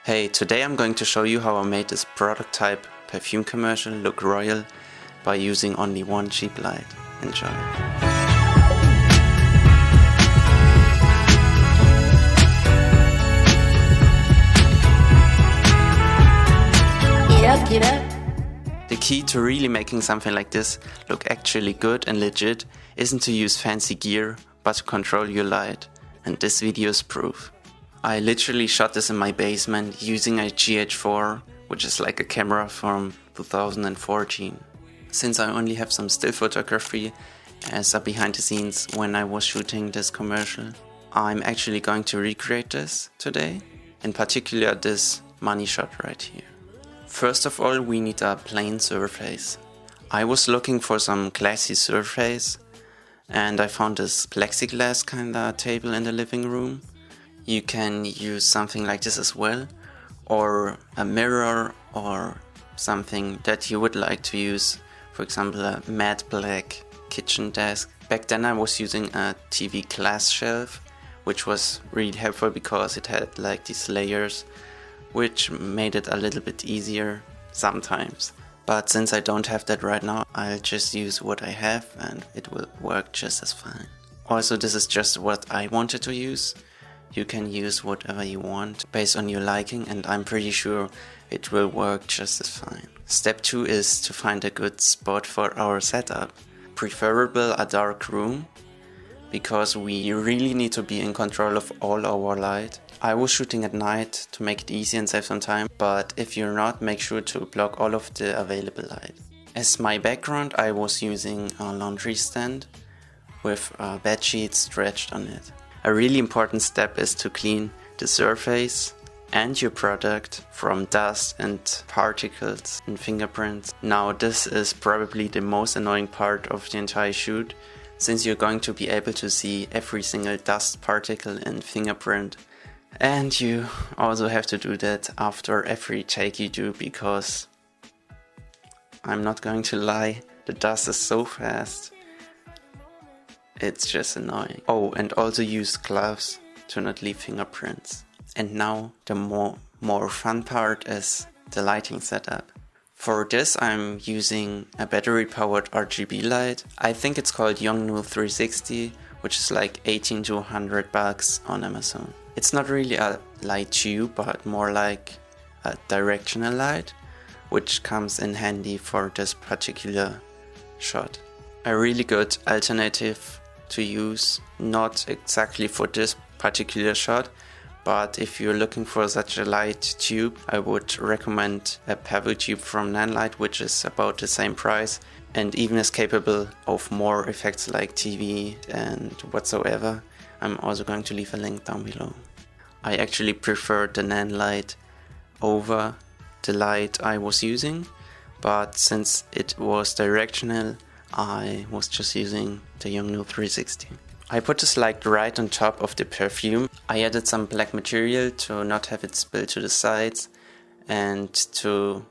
Hey, today I'm going to show you how I made this product type Perfume Commercial look royal by using only one cheap light. Enjoy. The key to really making something like this look actually good and legit isn't to use fancy gear, but to control your light, and this video is proof. I literally shot this in my basement using a GH4, which is like a camera from 2014. Since I only have some still photography as a behind the scenes when I was shooting this commercial, I'm actually going to recreate this today, in particular this money shot right here. First of all, we need a plain surface. I was looking for some classy surface and I found this plexiglass kinda table in the living room. You can use something like this as well, or a mirror or something that you would like to use, for example a matte black kitchen desk. Back then I was using a TV glass shelf, which was really helpful because it had like these layers, which made it a little bit easier sometimes. But since I don't have that right now, I'll just use what I have and it will work just as fine. Also, this is just what I wanted to use. You can use whatever you want based on your liking, and I'm pretty sure it will work just as fine. Step 2 is to find a good spot for our setup. Preferable a dark room, because we really need to be in control of all our light. I was shooting at night to make it easy and save some time, but if you're not, make sure to block all of the available light. As my background, I was using a laundry stand with a bed sheet stretched on it. A really important step is to clean the surface and your product from dust and particles and fingerprints. Now this is probably the most annoying part of the entire shoot, since you're going to be able to see every single dust particle and fingerprint. And you also have to do that after every take you do, because I'm not going to lie, the dust is so fast. It's just annoying. Oh, and also use gloves to not leave fingerprints. And now the more fun part is the lighting setup. For this I'm using a battery powered RGB light. I think it's called YONGNUO 360, which is like 18 to 100 bucks on Amazon. It's not really a light tube, but more like a directional light, which comes in handy for this particular shot. A really good alternative to use, not exactly for this particular shot, but if you're looking for such a light tube, I would recommend a Pavotube from Nanlite, which is about the same price and even is capable of more effects like TV and whatsoever. I'm also going to leave a link down below. I actually prefer the Nanlite over the light I was using, but since it was directional, I was just using the YONGNUO 360. I put this light right on top of the perfume. I added some black material to not have it spill to the sides and to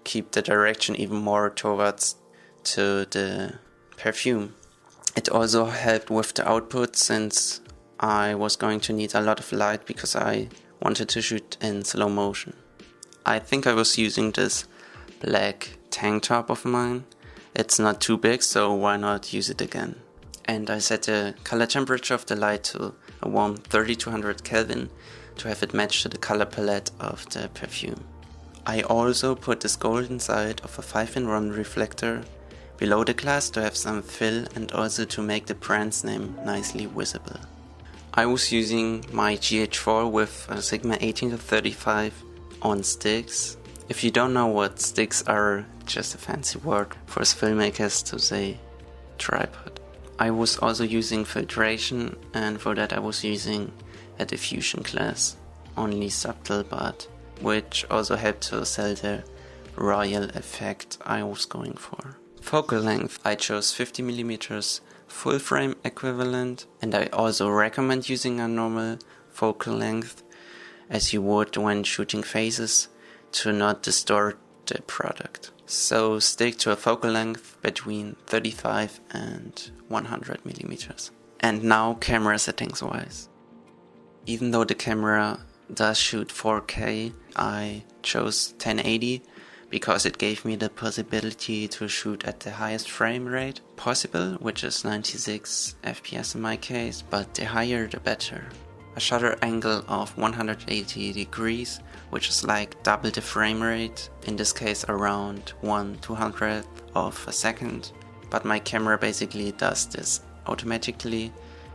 keep the direction even more towards to the perfume. It also helped with the output, since I was going to need a lot of light because I wanted to shoot in slow motion. I think I was using this black tank top of mine. It's not too big, so why not use it again? And I set the color temperature of the light to a warm 3200 Kelvin to have it match to the color palette of the perfume. I also put this gold inside of a 5-in-1 reflector below the glass to have some fill and also to make the brand's name nicely visible. I was using my GH4 with a Sigma 18-35 on sticks. If you don't know what sticks are, just a fancy word for us filmmakers to say tripod. I was also using filtration, and for that I was using a diffusion glass. Only subtle, but which also helped to sell the royal effect I was going for. Focal length, I chose 50mm full frame equivalent, and I also recommend using a normal focal length as you would when shooting faces to not distort the product. So stick to a focal length between 35 and 100mm. And now camera settings wise. Even though the camera does shoot 4K, I chose 1080 because it gave me the possibility to shoot at the highest frame rate possible, which is 96 FPS in my case, but the higher the better. A shutter angle of 180 degrees, which is like double the frame rate, in this case around 1/200th of a second, but my camera basically does this automatically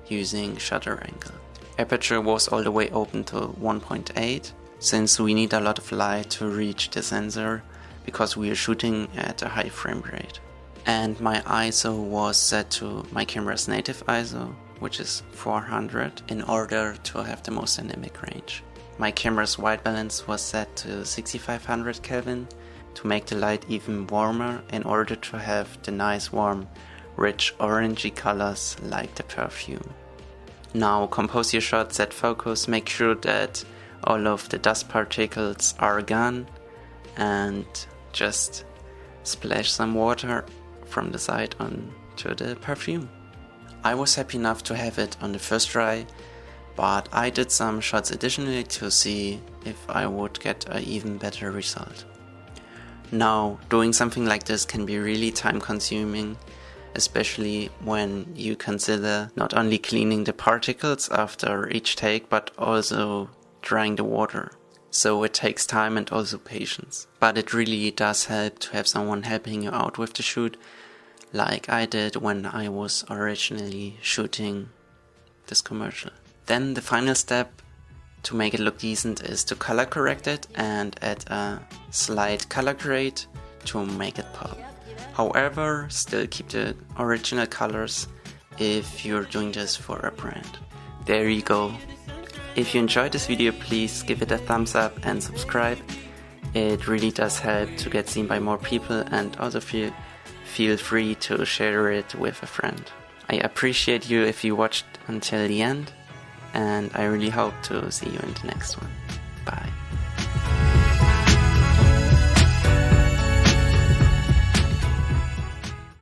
using shutter angle. Aperture was all the way open to 1.8, since we need a lot of light to reach the sensor because we are shooting at a high frame rate. And my ISO was set to my camera's native ISO, which is 400, in order to have the most dynamic range. My camera's white balance was set to 6500 Kelvin to make the light even warmer in order to have the nice warm rich orangey colors like the perfume. Now compose your shot, set focus, make sure that all of the dust particles are gone, and just splash some water from the side onto the perfume. I was happy enough to have it on the first try, but I did some shots additionally to see if I would get an even better result. Now, doing something like this can be really time consuming, especially when you consider not only cleaning the particles after each take, but also drying the water. So it takes time and also patience. But it really does help to have someone helping you out with the shoot, like I did when I was originally shooting this commercial. Then the final step to make it look decent is to color correct it and add a slight color grade to make it pop. However, still keep the original colors if you're doing this for a brand. There you go. If you enjoyed this video, please give it a thumbs up and subscribe. It really does help to get seen by more people, and also feel free to share it with a friend. I appreciate you if you watched until the end, and I really hope to see you in the next one. Bye.